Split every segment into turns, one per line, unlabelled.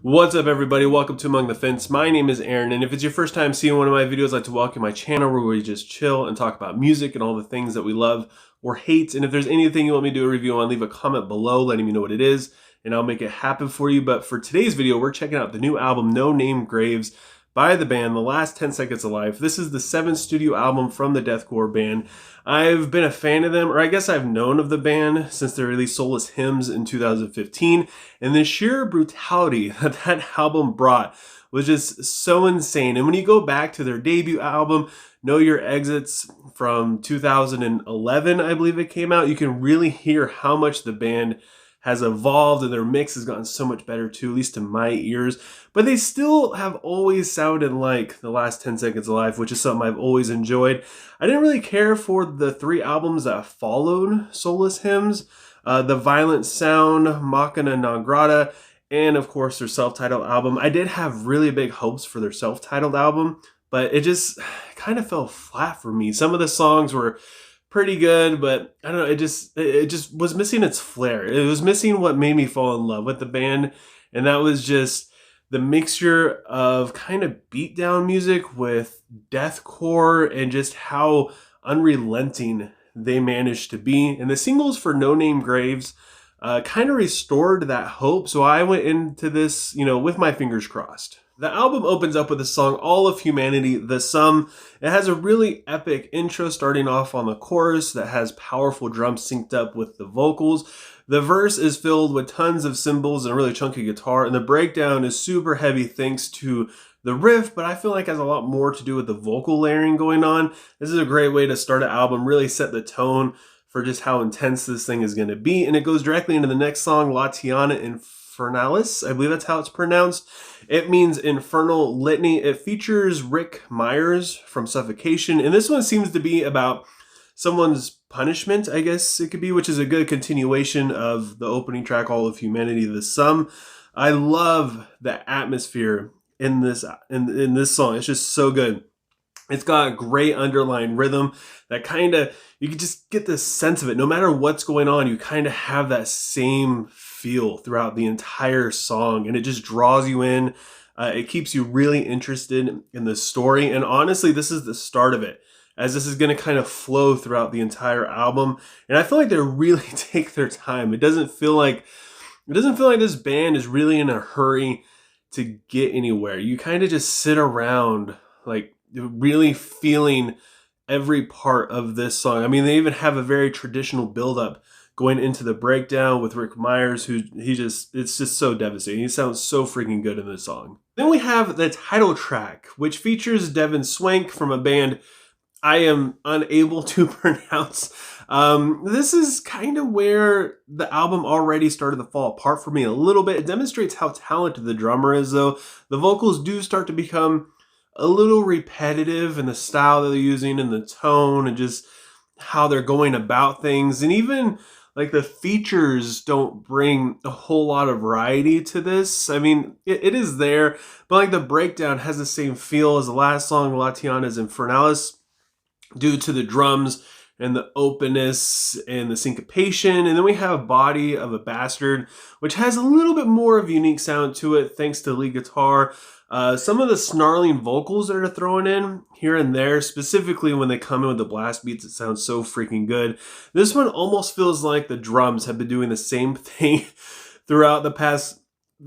What's up, everybody? Welcome to Among the Fence. My name is Aaron, and if it's your first time seeing one of my videos, I'd like to welcome my channel where we just chill and talk about music and all the things that we love or hate. And if there's anything you want me to do a review on, leave a comment below letting me know what it is, and I'll make it happen for you. But for today's video, we're checking out the new album, No Name Graves, by the band The Last 10 Seconds of Life. This is the 7th studio album from the deathcore band. I've been a fan of them, or I guess I've known of the band since they released Soulless Hymns in 2015, and the sheer brutality that that album brought was just so insane. And when you go back to their debut album, Know Your Exits from 2011, I believe it came out, you can really hear how much the band has evolved, and their mix has gotten so much better too, at least to my ears. But they still have always sounded like The Last 10 Seconds of Life, which is something I've always enjoyed. I didn't really care for the 3 albums that followed Soulless Hymns, The Violent Sound, Machina Non Grata, and of course their self-titled album. I did have really big hopes for their self-titled album, but it just kind of fell flat for me. Some of the songs were pretty good, but I don't know, it just was missing its flair. It was missing what made me fall in love with the band, and that was just the mixture of kind of beatdown music with deathcore and just how unrelenting they managed to be. And the singles for No Name Graves kind of restored that hope, so I went into this, with my fingers crossed. The album opens up with the song All of Humanity, The Sum. It has a really epic intro starting off on the chorus that has powerful drums synced up with the vocals. The verse is filled with tons of cymbals and a really chunky guitar, and the breakdown is super heavy thanks to the riff, but I feel like it has a lot more to do with the vocal layering going on. This is a great way to start an album, really set the tone for just how intense this thing is going to be, and it goes directly into the next song, Latiana Infernalis. I believe that's how it's pronounced. It means infernal litany. It features Rick Myers from Suffocation, and this one seems to be about someone's punishment, I guess it could be, which is a good continuation of the opening track, All of Humanity, The Sum. I love the atmosphere in this song. It's just so good. It's got great underlying rhythm that you can just get this sense of it. No matter what's going on, you kind of have that same feel throughout the entire song, and it just draws you in. It keeps you really interested in the story, and honestly, this is the start of it, as this is going to kind of flow throughout the entire album. And I feel like they really take their time. It doesn't feel like this band is really in a hurry to get anywhere. You kind of just sit around, like, really feeling every part of this song. I mean, they even have a very traditional build-up going into the breakdown with Rick Myers, it's just so devastating. He sounds so freaking good in this song. Then we have the title track, which features Devin Swank from a band I am unable to pronounce. This is kind of where the album already started to fall apart for me a little bit. It demonstrates how talented the drummer is, though. The vocals do start to become a little repetitive in the style that they're using and the tone and just how they're going about things. And even like the features don't bring a whole lot of variety to this. I mean, it is there, but like the breakdown has the same feel as the last song, Latiana's Infernalis, due to the drums and the openness and the syncopation. And then we have Body of a Bastard, which has a little bit more of a unique sound to it thanks to lead guitar. Some of the snarling vocals that are thrown in here and there, specifically when they come in with the blast beats, it sounds so freaking good. This one almost feels like the drums have been doing the same thing throughout the past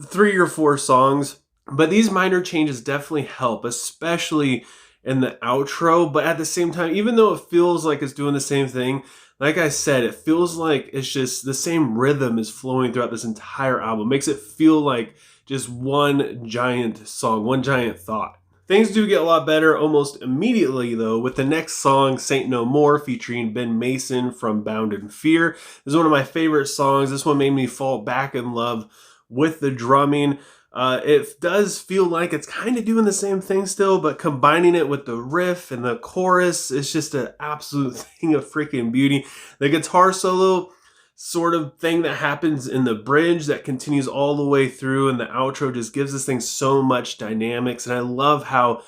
3 or 4 songs. But these minor changes definitely help, especially in the outro. But at the same time, even though it feels like it's doing the same thing, like I said, it feels like it's just the same rhythm is flowing throughout this entire album. It makes it feel like just one giant song, one giant thought. Things do get a lot better almost immediately, though, with the next song, Saint No More, featuring Ben Mason from Bound in Fear. This is one of my favorite songs. This one made me fall back in love with the drumming. It does feel like it's kind of doing the same thing still, but combining it with the riff and the chorus, it's just an absolute thing of freaking beauty. The guitar solo sort of thing that happens in the bridge that continues all the way through, and the outro just gives this thing so much dynamics. And I love how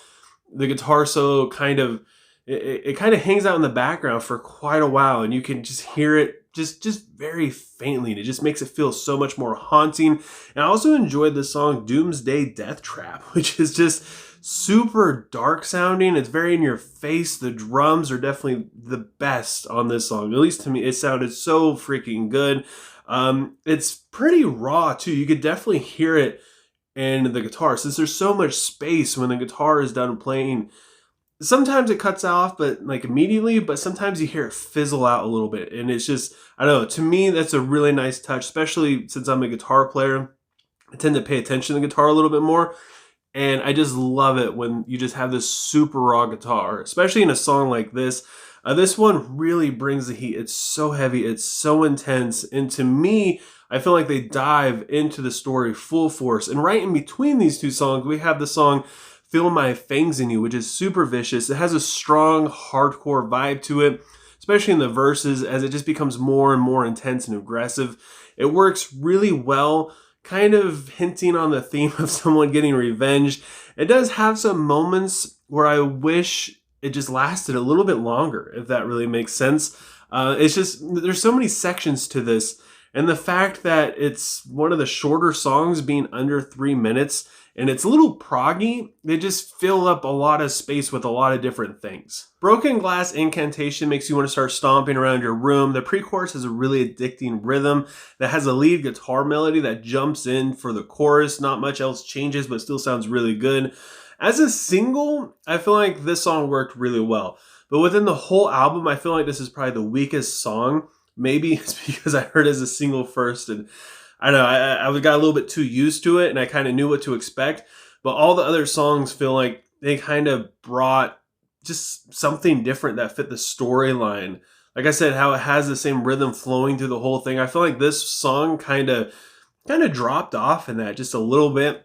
the guitar solo kind of it kind of hangs out in the background for quite a while, and you can just hear it just very faintly, and it just makes it feel so much more haunting. And I also enjoyed the song Doomsday Death Trap, which is just super dark sounding. It's very in your face. The drums are definitely the best on this song. At least to me, it sounded so freaking good. It's pretty raw too. You could definitely hear it in the guitar, since there's so much space when the guitar is done playing. Sometimes it cuts off, but like immediately, but sometimes you hear it fizzle out a little bit. And it's just, I don't know, to me, that's a really nice touch, especially since I'm a guitar player. I tend to pay attention to the guitar a little bit more. And I just love it when you just have this super raw guitar, especially in a song like this. This one really brings the heat. It's so heavy. It's so intense. And to me, I feel like they dive into the story full force. And right in between these two songs, we have the song Feel My Fangs in You, which is super vicious. It has a strong hardcore vibe to it, especially in the verses, as it just becomes more and more intense and aggressive. It works really well, kind of hinting on the theme of someone getting revenge. It does have some moments where I wish it just lasted a little bit longer, if that really makes sense. It's just, there's so many sections to this, and the fact that it's one of the shorter songs, being under 3 minutes, and it's a little proggy, they just fill up a lot of space with a lot of different things. Broken Glass Incantation makes you want to start stomping around your room. The pre-chorus has a really addicting rhythm that has a lead guitar melody that jumps in for the chorus. Not much else changes, but still sounds really good. As a single, I feel like this song worked really well. But within the whole album, I feel like this is probably the weakest song. Maybe it's because I heard it as a single first, and I don't know, I got a little bit too used to it, and I kind of knew what to expect. But all the other songs feel like they kind of brought just something different that fit the storyline. Like I said, how it has the same rhythm flowing through the whole thing. I feel like this song kind of dropped off in that just a little bit.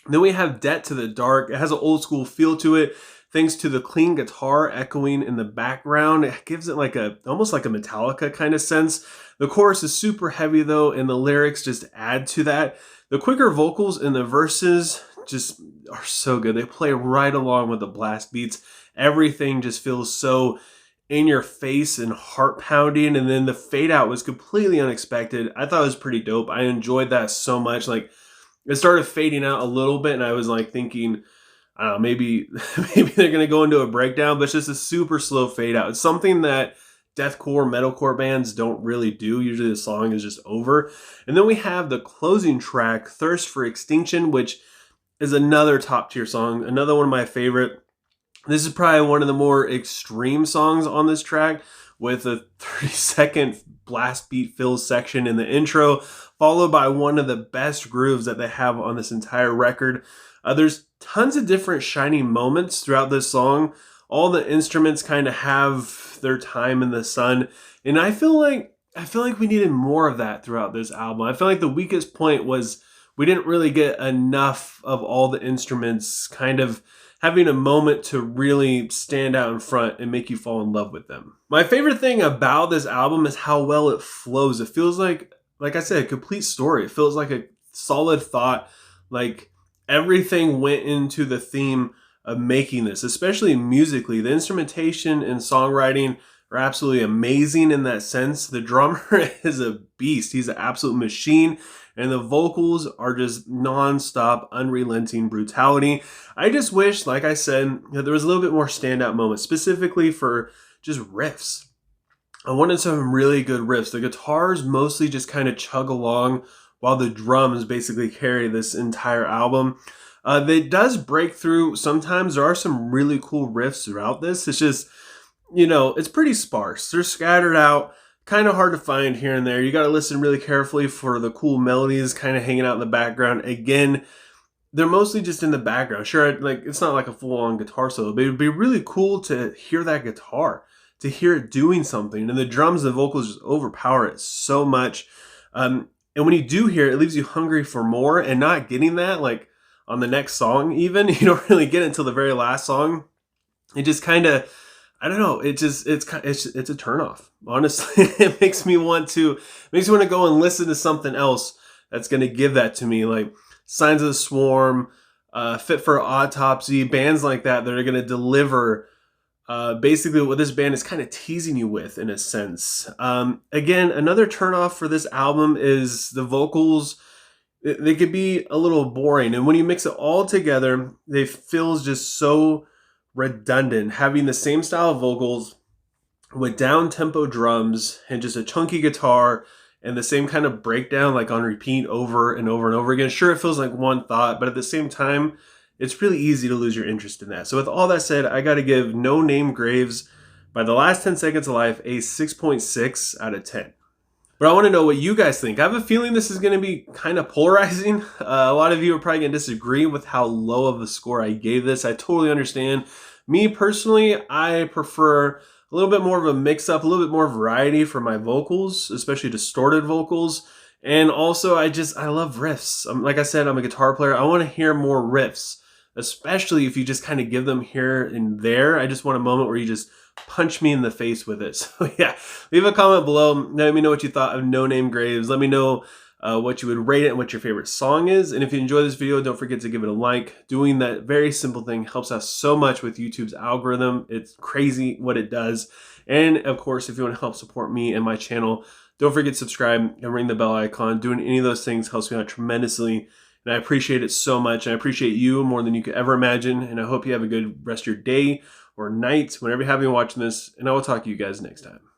Then we have Debt to the Dark. It has an old school feel to it, thanks to the clean guitar echoing in the background. It gives it like almost like a Metallica kind of sense. The chorus is super heavy though, and the lyrics just add to that. The quicker vocals in the verses just are so good. They play right along with the blast beats. Everything just feels so in your face and heart pounding. And then the fade out was completely unexpected. I thought it was pretty dope. I enjoyed that so much. Like, it started fading out a little bit, and I was like thinking, I don't know, maybe they're going to go into a breakdown, but it's just a super slow fade out. It's something that deathcore, metalcore bands don't really do. Usually the song is just over. And then we have the closing track, Thirst for Extinction, which is another top tier song, another one of my favorite. This is probably one of the more extreme songs on this track, with a 30-second blast beat fill section in the intro, followed by one of the best grooves that they have on this entire record. There's tons of different shining moments throughout this song. All the instruments kind of have their time in the sun, and I feel like we needed more of that throughout this album. I feel like the weakest point was we didn't really get enough of all the instruments kind of having a moment to really stand out in front and make you fall in love with them. My favorite thing about this album is how well it flows. It feels like I said, a complete story. It feels like a solid thought, like everything went into the theme of making this, especially musically. The instrumentation and songwriting are absolutely amazing in that sense. The drummer is a beast. He's an absolute machine. And the vocals are just non-stop, unrelenting brutality. I just wish, like I said, that there was a little bit more standout moments, specifically for just riffs. I wanted some really good riffs. The guitars mostly just kind of chug along, while the drums basically carry this entire album. It does break through. Sometimes there are some really cool riffs throughout this. It's just, it's pretty sparse. They're scattered out, kind of hard to find here and there. You got to listen really carefully for the cool melodies kind of hanging out in the background. Again, they're mostly just in the background. Sure, like it's not like a full-on guitar solo, but it would be really cool to hear that guitar, to hear it doing something. And the drums and the vocals just overpower it so much. And when you do hear it, it leaves you hungry for more, and not getting that, like on the next song even, you don't really get it until the very last song. It just kind of, I don't know, it's a turnoff. Honestly, it makes me want to go and listen to something else that's going to give that to me, like Signs of the Swarm, Fit for Autopsy, bands like that are going to deliver basically what this band is kind of teasing you with, in a sense. Again, another turnoff for this album is the vocals. They could be a little boring, and when you mix it all together, they feels just so redundant, having the same style of vocals with down tempo drums and just a chunky guitar and the same kind of breakdown, like on repeat over and over and over again. Sure, it feels like one thought, but at the same time, it's really easy to lose your interest in that. So with all that said, I got to give No Name Graves by the Last 10 Seconds of Life a 6.6 out of 10. But I want to know what you guys think. I have a feeling this is going to be kind of polarizing. A lot of you are probably going to disagree with how low of a score I gave this. I totally understand. Me personally, I prefer a little bit more of a mix-up, a little bit more variety for my vocals, especially distorted vocals. And also, I love riffs. Like I said, I'm a guitar player. I want to hear more riffs, especially if you just kind of give them here and there. I just want a moment where you just punch me in the face with it. So yeah, leave a comment below. Let me know what you thought of No Name Graves. Let me know what you would rate it and what your favorite song is. And if you enjoy this video, don't forget to give it a like. Doing that very simple thing helps us so much with YouTube's algorithm. It's crazy what it does. And of course, if you want to help support me and my channel, don't forget to subscribe and ring the bell icon. Doing any of those things helps me out tremendously. And I appreciate it so much. And I appreciate you more than you could ever imagine. And I hope you have a good rest of your day or night, whenever you're having watching this. And I will talk to you guys next time.